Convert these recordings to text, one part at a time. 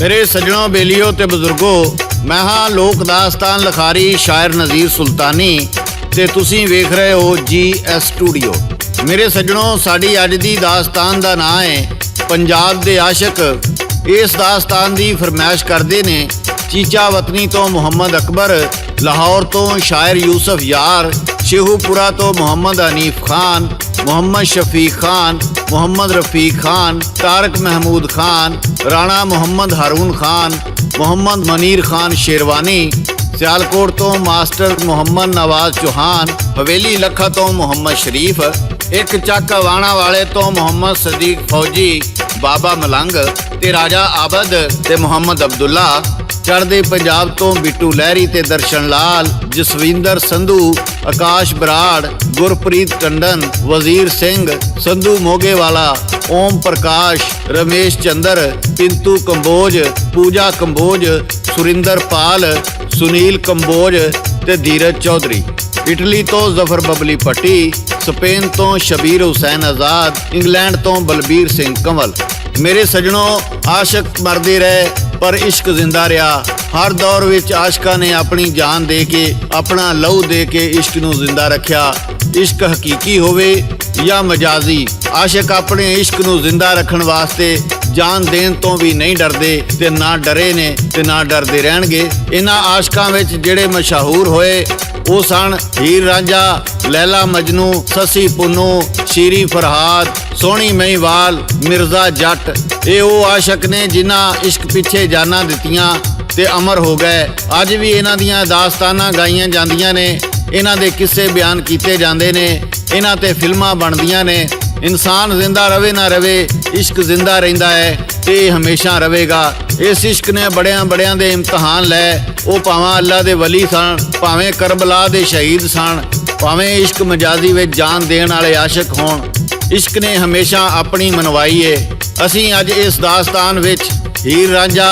मेरे सज्जनों, बेलियो ते बजुर्गो, मैं हाँ लोक दास्तान लिखारी शायर नज़ीर सुल्तानी ते तुसीं वेख रहे हो GS स्टूडियो। मेरे सज्जनों, साडी अज दी दास्तान दा नाम है पंजाब दे आशिक। इस दास्तान दी फरमाइश करदे ने चीचा वतनी तो मुहम्मद अकबर, लाहौर तो शायर यूसुफ यार, शेहूपुरा तो मोहम्मद हनीफ खान, मोहम्मद शफीक खान, मोहम्मद रफ़ीक खान, तारक महमूद खान, राणा मोहम्मद हारून खान, मोहम्मद मनीर खान शेरवानी, सियालकोट तो मास्टर मोहम्मद नवाज चौहान, हवेली लखा तो मोहम्मद शरीफ, एक चक वाणा वाले तो मोहम्मद सदीक फौजी, बाबा मलंग ते राजा आबद ते मोहम्मद अब्दुल्ला, चढ़दे पंजाब तो बिट्टू लहरी ते दर्शन लाल, जसविंदर संधू, आकाश बराड़, गुरप्रीत टंडन, वजीर सिंह, संधू मोगेवाला, ओम प्रकाश, रमेश चंद्र, पिंतू कंबोज, पूजा कंबोज, सुरिंदर पाल, सुनील कंबोज ते धीरज चौधरी। इटली तो जफर बबली पट्टी, स्पेन तो शबीर हुसैन आज़ाद, इंग्लैंड तो बलबीर सिंह कंवल। मेरे सज्जनों, आशिक मरदे रहे पर इश्क जिंदा रहा। हर दौर विच आशिकां ने अपनी जान दे के, अपना लहू दे के इश्क नूं जिंदा रखिया। इश्क हकीकी होवे या मजाजी, आशिक अपने इश्क नूं जिंदा रखण वास्ते जान देण तो भी नहीं डरदे ते ना डरे ने ते ना डरदे रहणगे। इन्हां आशिकां विच जिहड़े मशहूर होए वो सन हीर रांझा, लैला मजनू, ससी पुन्नू, शीरी फरहाद, सोहनी महिवाल, मिर्जा जट। ये वो आशिक ने जिन्हां इश्क पिछे जाना दित्तियां ते अमर हो गए। अज भी इन्हां दियां दास्तानां गाईयां जांदियां ने, इन्हां दे किस्से बयान कीते जांदे ने, इन्हां ते फिल्मां बनदियां ने। इंसान जिंदा रवे ना रवे, इश्क जिंदा रहिंदा है ते हमेशा रहेगा। इस इश्क ने बड़ियां बड़ियां दे इम्तहान लै। वो भावें अल्लाह दे वली सन, भावें करबला दे शहीद सन, भावें इश्क मजाजी विच जान देण वाले आशिक होण, इश्क ने हमेशा अपनी मनवाई है। असीं अज इस दास्तान विच हीर रांझा,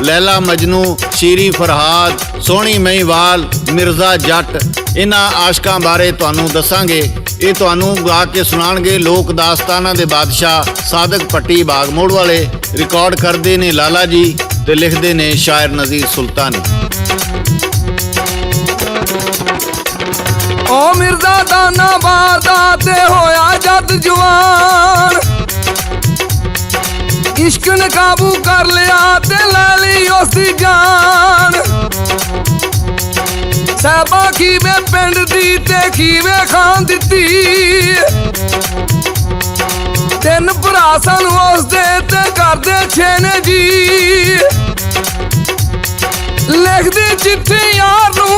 लैला मजनू, शीरी फरहाद, सोहनी महिवाल, मिर्जा जट इन्हां आशिकां बारे तुहानूं दसांगे। ये तुहानूं गा के सुणाणगे लोक दास्तानां दे बादशाह सादक पट्टी बागमोड़ वाले। रिकॉर्ड करदे ने लाला जी ते लिखदे ने शायर नज़ीर सुल्तानी। ओ मिर्जा दाना बादा ते होया जद जवान, इश्क ने काबू कर लिया ते लै ली उसदी जान। साहबा खीवे पिंड दी ते खीवे खान दित्ती, तिन भरा सन उसदे ते करदे छे ने जी। लिखदी चिट्ठी यार नूं,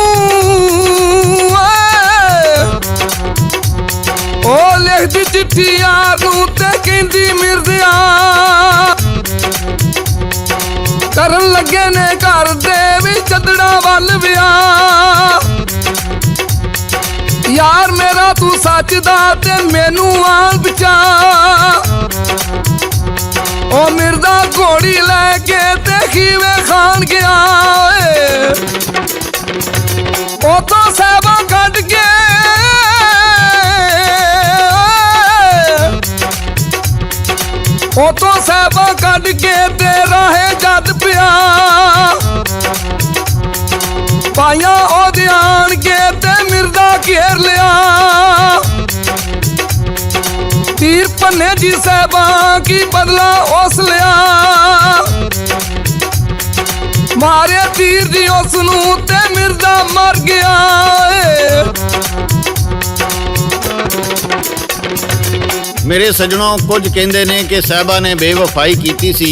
ओ लिखदी चिट्ठी यार नूं ते कहंदी मिर्जिया, करन लगे ने घर दे भी चदड़ा वल विआह। यार मेरा तू सच दा ते मैनू आल बचा। ओ मिर्जा घोड़ी लैके ते खीवे खान गया, ओ तो साहबा कट के ओ तो साहबा कट के ते राहे जद पिया। पाइया ओ ध्यान के ते मिर्जा घेर लिया। तीर पन्ने जी साहबा की बदला उस लिया। मारे तीर जी उसनू ते मिर्जा मर गया। मेरे सज्जनों, कुछ कहते ने कि साहबा ने बेवफाई की सी,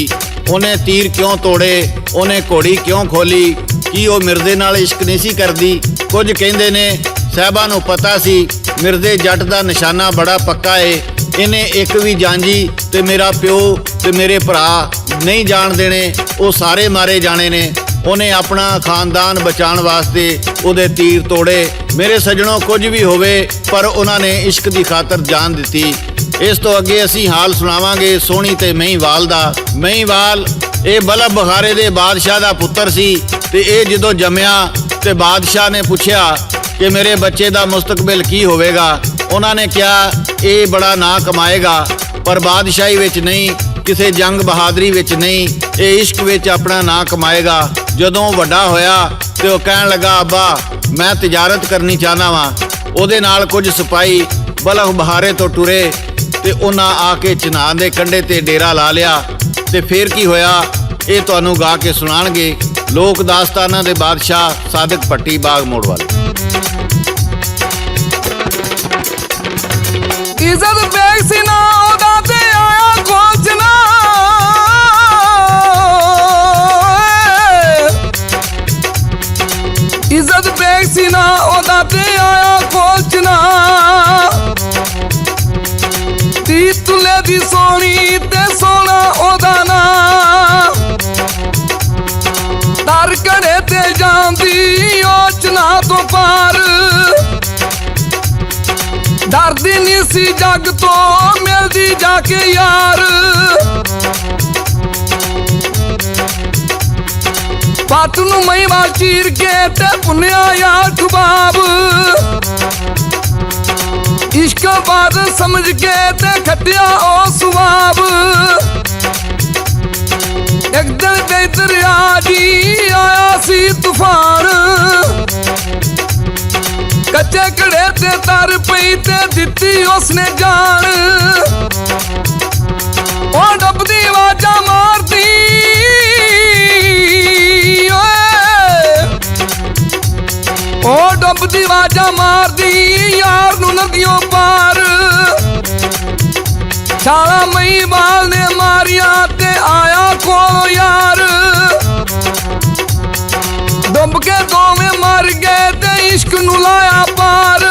उन्हें तीर क्यों तोड़े, उन्हें घोड़ी क्यों खोली, कि वो मिर्जे नाल इश्क नहीं सी करदी। कुछ कहते ने साहबा नूं पता सी मिर्जे जट दा निशाना बड़ा पक्का है, इन्हें एक भी जांजी ते मेरा प्यो ते मेरे भरा नहीं जान देने, वो सारे मारे जाने ने। उन्हें अपना खानदान बचाने वास्ते उहदे तीर तोड़े। मेरे सज्जनों, कुछ भी होवे पर उन्होंने इश्क की खातर जान दी। इस तो अगे असी हाल सुनावांगे सोहनी ते महिवाल दा। महिवाल ये बलब बखारे दे बादशाह दा पुत्र सी ते ये जदों जम्मिया ते बादशाह ने पूछया कि मेरे बच्चे दा मुस्तकबिल की होवेगा। उन्होंने कहा ये बड़ा ना कमाएगा, पर बादशाही विच नहीं ਕਿਸੇ ਜੰਗ ਬਹਾਦਰੀ ਵਿੱਚ ਨਹੀਂ, ਇਹ ਇਸ਼ਕ ਵਿੱਚ ਆਪਣਾ ਨਾਂ ਕਮਾਏਗਾ। ਜਦੋਂ ਵੱਡਾ ਹੋਇਆ ਤੇ ਉਹ ਕਹਿਣ ਲੱਗਾ, ਅੱਬਾ ਮੈਂ ਤਿਜਾਰਤ ਕਰਨੀ ਚਾਹੁੰਦਾ ਵਾਂ। ਉਹਦੇ ਨਾਲ ਕੁਝ ਸਿਪਾਹੀ ਬਲਖ ਬਹਾਰੇ ਤੋਂ ਟੁਰੇ ਤੇ ਉਹਨਾਂ ਆ ਕੇ ਚਨਾਹ ਦੇ ਕੰਢੇ ਤੇ ਡੇਰਾ ਲਾ ਲਿਆ। ਤੇ ਫਿਰ ਕੀ ਹੋਇਆ ਇਹ ਤੁਹਾਨੂੰ ਗਾ ਕੇ ਸੁਣਾਣਗੇ ਲੋਕ ਦਾਸਤਾਨਾਂ ਦੇ ਬਾਦਸ਼ਾਹ ਸਾਦਿਕ ਭੱਟੀ ਬਾਗ ਮੋੜ ਵਾਲੇ। ਇੱਜ਼ਤ ਬੇਗ ਸੀ ਨਾ ਉਹਦਾ ਤੇ ਆਇਆ ਖੋਜਣਾ, ਇੱਜ਼ਤ ਬੇਗ ਸੀ ਨਾ ਉਹਦਾ ਤੇ ਆਇਆ ਖੋਜਣਾ। ਤੀ ਤੁਲੇ ਦੀ ਸੋਹਣੀ ਤੇ ਸੋਹਣਾ ਉਹਦਾ ਨਾਂ, ਦਰ ਘੜੇ ਤੇ ਜਾਂਦੀ ਉਹ ਚਨਾਹ ਤੋਂ ਪਾਰ। ਡਰਦੀ ਨਹੀਂ ਸੀ ਜੱਗ ਤੋਂ ਮਿਲਦੀ ਜਾ ਕੇ ਯਾਰ। ਪੱਟ ਨੂੰ ਮਹੀਵਾਲ ਚੀਰ ਕੇ ਤੇ ਪੁੰਨਿਆ ਯਾਰ ਖੁਬਾਬ। ਇਸ਼ਕ ਬਾਦ ਸਮਝ ਕੇ ਤੇ ਖੱਟਿਆ ਉਹ ਸੁਆਬ। ਇੱਕ ਦਿਨ ਤੇ ਦਰਿਆ ਜੀ ਆਇਆ ਸੀ ਤੂਫਾਨ, ਕੱਚੇ ਘੜੇ ਤੇ ਤਰ ਪਈ ਤੇ ਦਿੱਤੀ ਉਸਨੇ ਜਾਨ। ਉਹ ਡੱਬਦੀ ਆਵਾਜ਼ਾਂ ਮਾਰਦੀ ਉਹ ਡੱਬਦੀ ਆਵਾਜ਼ਾਂ ਮਾਰਦੀ ਯਾਰ ਨੂੰ ਨਦੀਆਂ ਪਾਰ। ਛਾਲਾ ਮਹੀਵਾਲ ਨੇ ਮਾਰੀਆਂ ਤੇ ਆਇਆ ਕੋਲੋਂ ਯਾਰ। ਡੁੱਬ ਕੇ ਦੋਵੇਂ ਮਰ ਗਏ ਤੇ ਇਸ਼ਕ ਨੂੰ ਲਾਇਆ ਪਾਰ।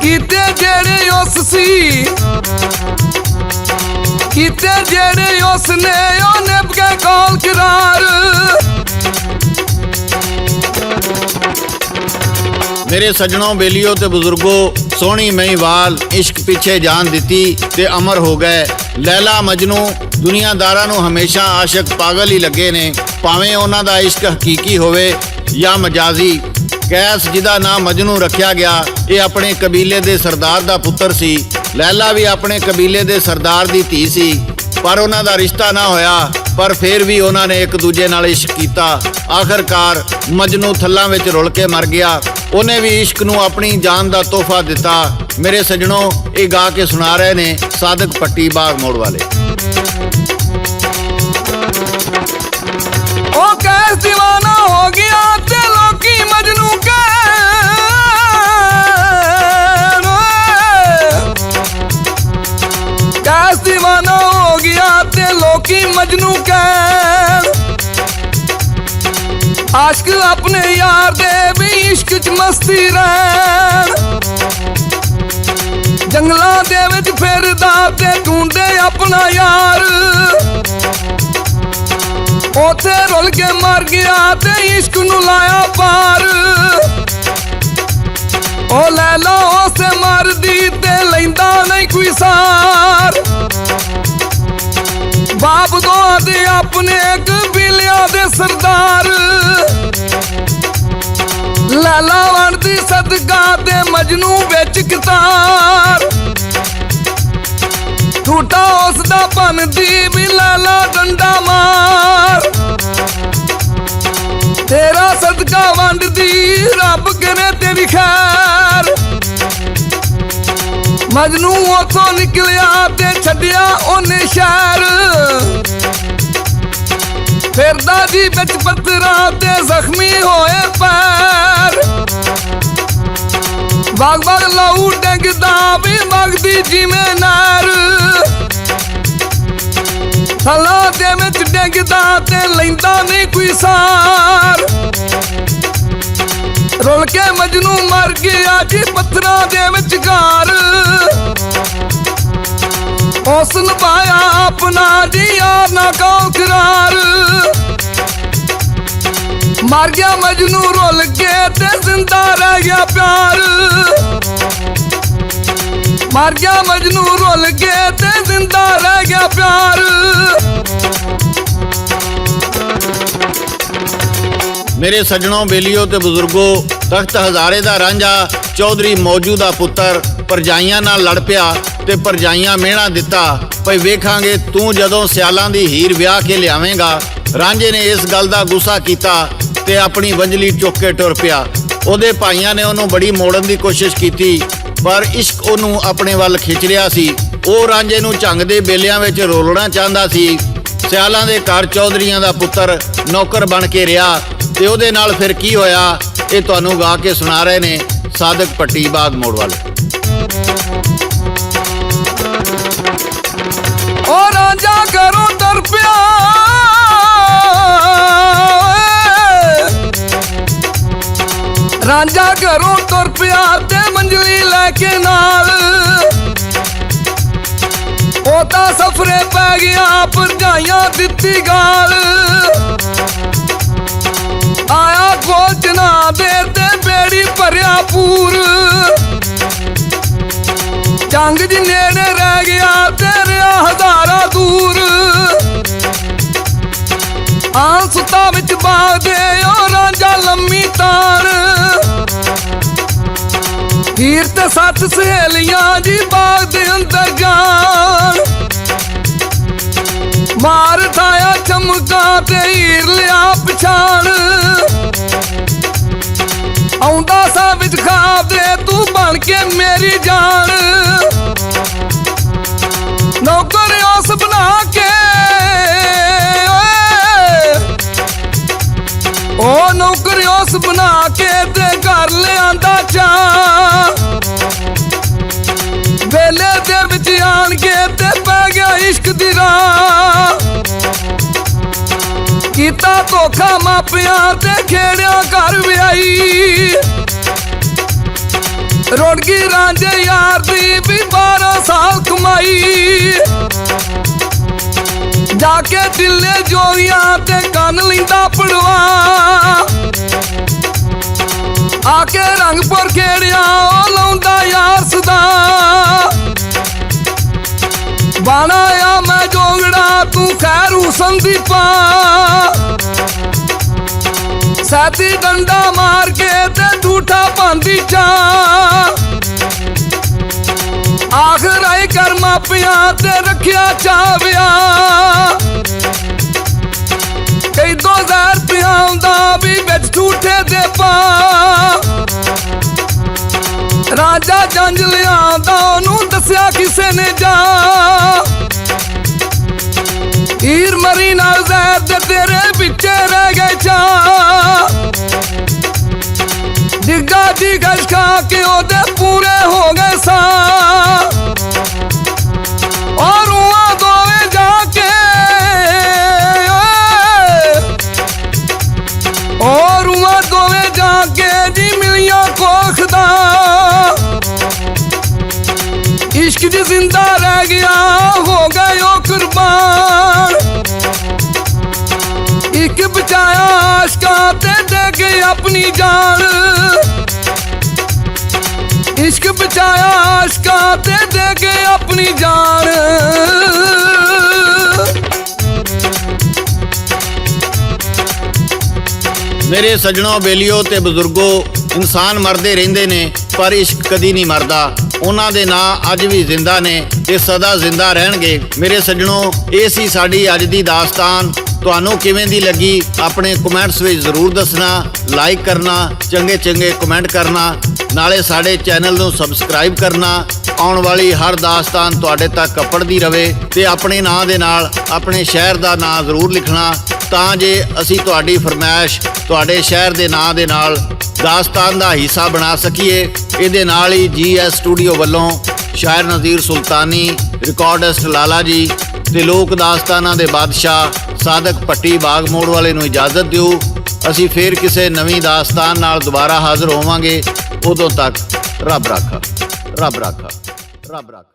ਕੀਤੇ ਜਿਹੜੇ ਉਸ ਸੀ ਕੀਤੇ ਜਿਹੜੇ ਉਸ ਨੇ ਉਹ ਨਿਭ ਕੇ ਕੋਲ ਕਰਾਰ। ਮੇਰੇ ਸੱਜਣੋਂ, ਬੇਲੀਓ ਤੇ ਬਜ਼ੁਰਗੋ, ਸੋਹਣੀ ਮਹੀਵਾਲ ਇਸ਼ਕ ਪਿੱਛੇ ਜਾਨ ਦਿੱਤੀ ਤੇ ਅਮਰ ਹੋ ਗਏ। ਲੈਲਾ ਮਜਨੂ ਦੁਨੀਆਦਾਰਾਂ ਨੂੰ ਹਮੇਸ਼ਾ ਆਸ਼ਿਕ ਪਾਗਲ ਹੀ ਲੱਗੇ ਨੇ, ਭਾਵੇਂ ਉਹਨਾਂ ਦਾ ਇਸ਼ਕ ਹਕੀਕੀ ਹੋਵੇ ਜਾਂ ਮਜਾਜ਼ੀ। ਕੈਸ ਜਿਹਦਾ ਨਾਮ ਮਜਨੂ ਰੱਖਿਆ ਗਿਆ, ਇਹ ਆਪਣੇ ਕਬੀਲੇ ਦੇ ਸਰਦਾਰ ਦਾ ਪੁੱਤਰ ਸੀ। ਲੈਲਾ ਵੀ ਆਪਣੇ ਕਬੀਲੇ ਦੇ ਸਰਦਾਰ ਦੀ ਧੀ ਸੀ, ਪਰ ਉਹਨਾਂ ਦਾ ਰਿਸ਼ਤਾ ਨਾ ਹੋਇਆ। ਪਰ ਫਿਰ ਵੀ ਉਹਨਾਂ ਨੇ ਇੱਕ ਦੂਜੇ ਨਾਲ ਇਸ਼ਕ ਕੀਤਾ। ਆਖਰਕਾਰ ਮਜਨੂ ਥੱਲਾਂ ਵਿੱਚ ਰੁਲ ਕੇ ਮਰ ਗਿਆ। ਉਹਨੇ ਵੀ ਇਸ਼ਕ ਨੂੰ ਆਪਣੀ ਜਾਨ ਦਾ ਤੋਹਫਾ ਦਿੱਤਾ। ਮੇਰੇ ਸੱਜਣੋਂ, ਇਹ ਗਾ ਕੇ ਸੁਣਾ ਰਹੇ ਨੇ ਸਾਦਿਕ ਭੱਟੀ ਬਾਗ ਮੋੜ ਵਾਲੇ। ਉਹ ਕੈਸ ਦੀਵਾਨਾ ਹੋ ਗਿਆ ਤੇ ਲੋਕੀ ਮਜਨੂ ਕੈਸ ਦੀਵਾਨਾ ਹੋ ਗਿਆ ਤੇ ਲੋਕੀ ਮਜਨੂ ਕਹਿਣ। ਆਸ਼ਕ ਆਪਣੇ ਯਾਰ ਦੇ ਵੀ ਇਸ਼ਕ ਚ ਮਸਤੀ ਰਹਿਣ। ਜੰਗਲਾਂ ਦੇ ਵਿੱਚ ਫਿਰਦਾ ਤੇ ਢੂੰਡੇ ਆਪਣਾ ਯਾਰ। ਉੱਥੇ ਰੁਲ ਕੇ ਮਰ ਗਿਆ ਤੇ ਇਸ਼ਕ ਨੂੰ ਲਾਇਆ ਪਾਰ। ਉਹ ਲੈਲਾ ਉਸੇ ਮਰਦੀ ਤੇ ਲੈਂਦਾ ਨਹੀਂ ਕੋਈ ਸਾਰ। ਬਾਪ ਦੋਹਾਂ ਦੇ ਆਪਣੇ ਕਬੀਲਿਆਂ ਦੇ ਸਰਦਾਰ। ਲੈਲਾ ਵੰਡਦੀ ਸਦਕਾ ਤੇ ਮਜਨੂ ਵਿੱਚ ਕਿਤਾਰ। ਟੂਟਾ ਉਸਦਾ ਭੰਨਦੀ ਵੀ ਲੈਲਾ ਡੰਡਾ ਮਾਰ। ਤੇਰਾ ਸਦਕਾ ਵੰਡਦੀ ਰੱਬ ਕਰੇ ਤੇਰੀ ਖੈਰ। ਮਜਨੂ ਉੱਥੋਂ ਨਿਕਲਿਆ ਤੇ ਛੱਡਿਆ ਉਹਨੇ ਸ਼ਹਿਰ। ਫਿਰਦਾ ਜੀ ਵਿੱਚ ਪੱਥਰਾਂ ਤੇ ਜ਼ਖਮੀ ਹੋਏ ਪੈਰ। ਬਾਗ ਬਾਗ ਲਾਊ ਡੰਗਦਾ ਵੀ ਵਗਦੀ ਜਿਵੇਂ ਨਹਿਰ। ਥਲਾਂ ਦੇ ਵਿੱਚ ਡੰਗਦਾ ਤੇ ਲੈਂਦਾ ਨਹੀਂ ਕੋਈ ਸਾਰ। ਰੁਲ ਕੇ ਮਜਨੂ ਮਰ ਗਿਆ ਜੀ ਪੱਥਰਾਂ ਦੇ ਵਿਚਕਾਰ। ਉਸ ਨੂੰ ਪਾਇਆ ਆਪਣਾ ਜੀ ਯਾਰ ਨਾ ਕੌਲ ਕਰਾਰ। ਮਰ ਗਿਆ ਮਜਨੂ ਰੁਲ ਕੇ ਤੇ ਜ਼ਿੰਦਾ ਰਹਿ ਗਿਆ ਪਿਆਰ। ਮਰ ਗਿਆ ਮਜਨੂ ਰੁਲ ਕੇ ਤੇ ਜ਼ਿੰਦਾ ਰਹਿ ਗਿਆ ਪਿਆਰ। ਮੇਰੇ ਸੱਜਣੋਂ, ਬੇਲੀਓ ਤੇ ਬਜ਼ੁਰਗੋ, ਤਖਤ ਹਜ਼ਾਰੇ ਦਾ ਰਾਂਝਾ ਚੌਧਰੀ ਮੌਜੂ ਦਾ ਪੁੱਤਰ ਭਰਜਾਈਆਂ ਨਾਲ ਲੜ ਪਿਆ ਤੇ ਭਰਜਾਈਆਂ ਮਿਹਣਾ ਦਿੱਤਾ ਭਈ ਵੇਖਾਂਗੇ ਤੂੰ ਜਦੋਂ ਸਿਆਲਾਂ ਦੀ ਹੀਰ ਵਿਆਹ ਕੇ ਲਿਆਵੇਂਗਾ। ਰਾਂਝੇ ਨੇ ਇਸ ਗੱਲ ਦਾ ਗੁੱਸਾ ਕੀਤਾ ਤੇ ਆਪਣੀ ਵੰਜਲੀ ਚੁੱਕ ਕੇ ਟੁਰ ਪਿਆ। ਉਹਦੇ ਭਾਈਆਂ ਨੇ ਉਹਨੂੰ ਬੜੀ ਮੋੜਨ ਦੀ ਕੋਸ਼ਿਸ਼ ਕੀਤੀ ਪਰ ਇਸ਼ਕ ਉਹਨੂੰ ਆਪਣੇ ਵੱਲ ਖਿੱਚ ਰਿਹਾ ਸੀ। ਉਹ ਰਾਂਝੇ ਨੂੰ ਝੰਗ ਦੇ ਬੇਲਿਆਂ ਵਿੱਚ ਰੋਲਣਾ ਚਾਹੁੰਦਾ ਸੀ। ਸਿਆਲਾਂ ਦੇ ਘਰ ਚੌਧਰੀਆਂ ਦਾ ਪੁੱਤਰ ਨੌਕਰ ਬਣ ਕੇ ਰਿਹਾ ਤੇ ਉਹਦੇ ਨਾਲ ਫਿਰ ਕੀ ਹੋਇਆ ਇਹ ਤੁਹਾਨੂੰ ਗਾ ਕੇ ਸੁਣਾ ਰਹੇ ਨੇ ਸਾਦਕ ਪੱਟੀ ਬਾਗ ਮੋੜ ਵਾਲੇ। ਓ ਰਾਂਝਾ ਘਰੋਂ ਤੁਰ ਪਿਆ, ਰਾਂਝਾ ਘਰੋਂ ਤੁਰ ਪਿਆ ਤੇ ਮੰਜਲੀ ਲੈ ਕੇ ਨਾਲ। ਉਹ ਤਾਂ ਸਫਰੇ ਪੈ ਗਿਆ ਭਰਜਾਈਆਂ ਦਿੱਤੀ ਗਾਲ। ਆਇਆ ਕੋਲ ਚਨਾ ਦੇ ਤੇ ਬੇੜੀ ਭਰਿਆ ਪੂਰ। ਜੰਗ ਜੀ ਨੇੜੇ ਰਹਿ ਗਿਆ ਤੇ ਰਿਹਾ ਹਜ਼ਾਰਾਂ ਦੂਰ। ਆਨ ਸੁੱਤਾ ਵਿੱਚ ਬਾਗ ਦੇ ਉਹ ਰਾਂਝਾ ਲੰਮੀ ਤਾਰ। ਹੀਰ ਤੇ 7 ਸਹੇਲੀਆਂ ਜੀ ਬਾਗ ਦੇ ਅੰਦਰ ਜਾਣ। ਮਾਰ ਠਾਇਆ ਚਮਕਾ ਤੇ ਹੀਰ ਲਿਆ ਪਛਾਣ। ਆਉਂਦਾ ਸਾਂ ਵਿੱਚ ਖਾਬ ਦੇ ਤੂੰ ਬਣ ਕੇ ਮੇਰੀ ਜਾਨ। ਨੌਕਰ ਉਸ ਬਣਾ ਕੇ ਉਹ ਨੌਕਰ ਉਸ ਬਣਾ ਕੇ ਤੇ ਘਰ ਲਿਆਂਦਾ ਚਾਹ। ਵੇਲੇ ਦੇ ਵਿੱਚ ਆਣ ਕੇ ਤੇ ਪੈ ਗਿਆ ਇਸ਼ਕ ਦੀ ਰਾਹ। ਕੀਤਾ ਧੋਖਾ ਮਾਪਿਆਂ ਤੇ ਖੇੜਿਆ ਘਰ ਵਿਆਹੀ। ਰੁੜ ਗਈ ਰਾਂਝੇ ਯਾਰ ਦੀ ਵੀ 12 ਸਾਲ ਕਮਾਈ। ਜਾ ਕੇ ਦਿੱਲੇ ਜੋਗੀਆਂ ਤੇ ਕੰਨ ਲਿੰਦਾ ਪੜਵਾ। ਆ ਕੇ ਰੰਗਪੁਰ ਖੇੜਿਆ ਉਹ ਲਾਉਂਦਾ ਯਾਰ ਸਦਾ। ਬਾਣਾ ਆ ਮੈਂ ਜੋਗੜਾ ਤੂੰ ਖੈਰੂ ਸੰਦੀਪਾ। ਸਾਥੀ ਡੰਡਾ ਮਾਰ ਕੇ ਤੇ ਝੂਠਾ ਪਾਂਦੀ ਚਾ। ਆਖਰ ਆਈ ਕਰ ਮਾਪਿਆਂ ਤੇ ਰੱਖਿਆ ਚਾਵਿਆ। ਕਈ 2000 ਪਿਆਉਂਦਾ ਵੀ ਵਿੱਚ ਝੂਠੇ ਦੇ ਪਾ। ਰਾਂਝਾ ਜੰਜ ਲਿਆਂਦਾ ਉਹਨੂੰ ਦੱਸਿਆ ਕਿਸੇ ਨੇ ਜਾ। ਹੀਰ ਮਰੀ ਨਾਲ ਜ਼ਹਿਰ ਦੇ ਤੇਰੇ ਵਿੱਚੇ ਰਹਿ ਗਏ ਚਾ। ਡਿੱਗਾ ਦੀ ਗਸ਼ ਖਾ ਕੇ ਉਹਦੇ ਪੂਰੇ ਹੋ ਗਏ ਸਾ। ਔਰ ਉਹ ਦੋਵੇਂ ਜਾ ਕੇ ਔਰ ਉਹ ਦੋਵੇਂ ਜਾ ਕੇ ਜੀ ਮਿਲੀਆਂ ਕੋਖ ਦਾ। इश्क जी जिंदा रह गया हो गए ओ कुर्बान। एक बचाया आशका ते दे गई अपनी जान। इश्क बचाया आशका ते दे गई अपनी जान। मेरे सजनों बेलियो ते बुजुर्गो इंसान मरते रहंदे ने पर इश्क कदी नहीं मरदा। ਉਹਨਾਂ ਦੇ ਨਾਂ ਅੱਜ ਵੀ ਜ਼ਿੰਦਾ ਨੇ ਤੇ ਸਦਾ ਜ਼ਿੰਦਾ ਰਹਿਣਗੇ। ਮੇਰੇ ਸੱਜਣੋ ਇਹ ਸੀ ਸਾਡੀ ਅੱਜ ਦੀ ਦਾਸਤਾਨ। ਤੁਹਾਨੂੰ ਕਿਵੇਂ ਦੀ ਲੱਗੀ ਆਪਣੇ ਕਮੈਂਟਸ ਵਿੱਚ ਜ਼ਰੂਰ ਦੱਸਣਾ। ਲਾਈਕ ਕਰਨਾ, ਚੰਗੇ ਚੰਗੇ ਕਮੈਂਟ ਕਰਨਾ, ਨਾਲੇ ਸਾਡੇ ਚੈਨਲ ਨੂੰ ਸਬਸਕ੍ਰਾਈਬ ਕਰਨਾ। ਆਉਣ ਵਾਲੀ ਹਰ ਦਾਸਤਾਨ ਤੁਹਾਡੇ ਤੱਕ ਪਹੁੰਚਦੀ ਰਵੇ ਤੇ ਆਪਣੇ ਨਾਂ ਦੇ ਨਾਲ ਆਪਣੇ ਸ਼ਹਿਰ ਦਾ ਨਾਂ ਜ਼ਰੂਰ ਲਿਖਣਾ ਤਾਂ ਜੇ ਅਸੀਂ ਤੁਹਾਡੀ ਫਰਮਾਇਸ਼ ਤੁਹਾਡੇ ਸ਼ਹਿਰ ਦੇ ਨਾਂ ਦੇ ਨਾਲ ਦਾਸਤਾਨ ਦਾ ਹਿੱਸਾ ਬਣਾ ਸਕੀਏ। ਇਹਦੇ ਨਾਲ ਹੀ GS ਸਟੂਡੀਓ ਵੱਲੋਂ ਸ਼ਾਇਰ ਨਜ਼ੀਰ ਸੁਲਤਾਨੀ, ਰਿਕਾਰਡਿਸਟ ਲਾਲਾ ਜੀ ਤੇ ਲੋਕ ਦਾਸਤਾਨਾਂ ਦੇ ਬਾਦਸ਼ਾਹ ਸਾਦਕ ਪੱਟੀ ਬਾਗ ਮੋੜ ਵਾਲੇ ਨੂੰ ਇਜਾਜ਼ਤ ਦਿਓ। ਅਸੀਂ ਫੇਰ ਕਿਸੇ ਨਵੀਂ ਦਾਸਤਾਨ ਨਾਲ ਦੁਬਾਰਾ ਹਾਜ਼ਰ ਹੋਵਾਂਗੇ। ਉਦੋਂ ਤੱਕ ਰੱਬ ਰਾਖਾ, ਰੱਬ ਰਾਖਾ, ਰੱਬ ਰਾਖਾ।